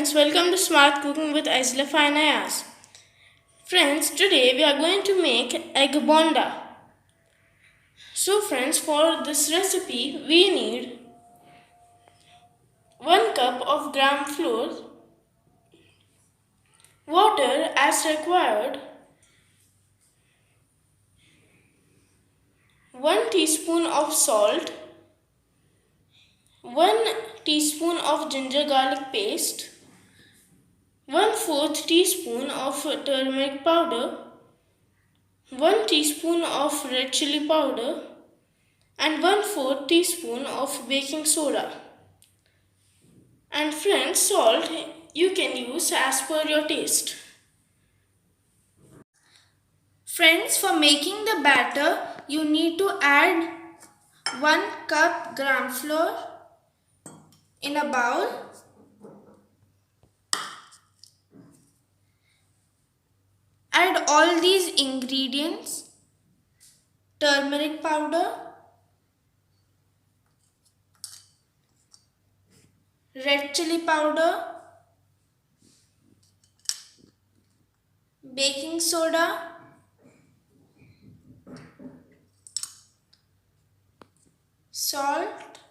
friends, welcome to Smart Cooking with Azlafa and Ayaz. Friends, today we are going to make egg bonda. So friends, for this recipe we need 1 cup of gram flour, water as required, 1 teaspoon of salt, 1 teaspoon of ginger garlic paste, 1/4 teaspoon of turmeric powder, 1 teaspoon of red chili powder, and 1/4 teaspoon of baking soda. And friends, salt you can use as per your taste. Friends, for making the batter, you need to add 1 cup gram flour in a bowl. Add all these ingredients: turmeric powder, red chili powder, baking soda, salt,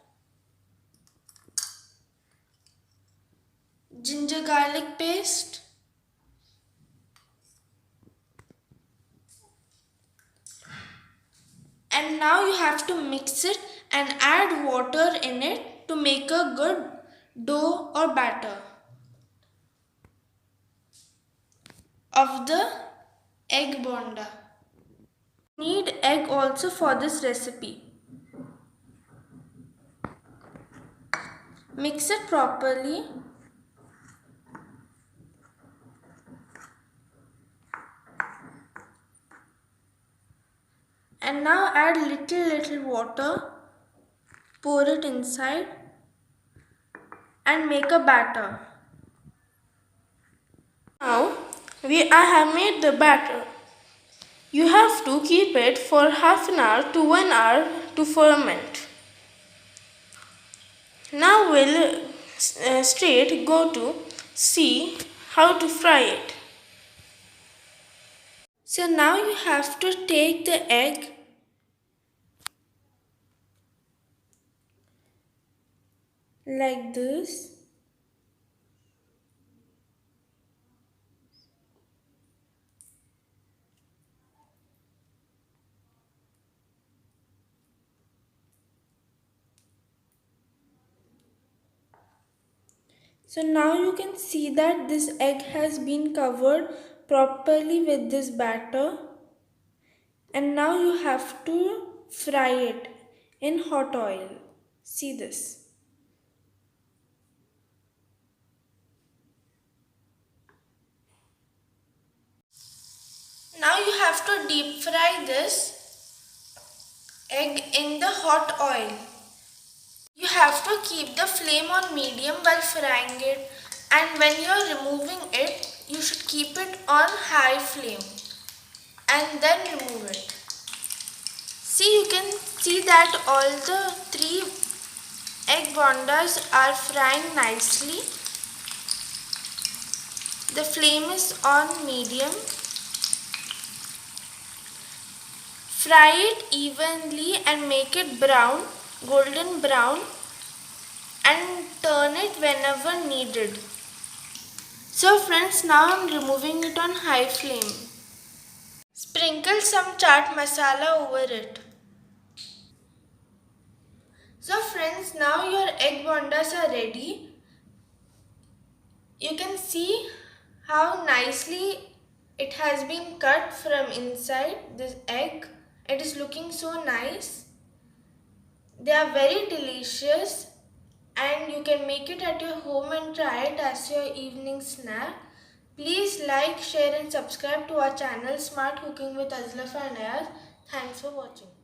ginger garlic paste, and now you have to mix it and add water in it to make a good dough or batter of the egg bonda. Need egg also for this recipe. Mix it properly. And now add little water, pour it inside and make a batter. Now I have made the batter. You have to keep it for half an hour to 1 hour to ferment. Now we'll straight go to see how to fry it. So now you have to take the egg like this. So now you can see that this egg has been covered properly with this batter, and now you have to fry it in hot oil. See this. Now you have to deep fry this egg in the hot oil. You have to keep the flame on medium while frying it, and when you are removing it, you should keep it on high flame and then remove it. See, you can see that all the 3 egg bondas are frying nicely. The flame is on medium. Fry it evenly and make it brown, golden brown, and turn it whenever needed. So friends, now I am removing it on high flame. Sprinkle some chaat masala over it. So friends, now your egg bondas are ready. You can see how nicely it has been cut from inside this egg. It is looking so nice. They are very delicious, and you can make it at your home and try it as your evening snack. Please like, share and subscribe to our channel Smart Cooking with Azlafa and Ayaz. Thanks for watching.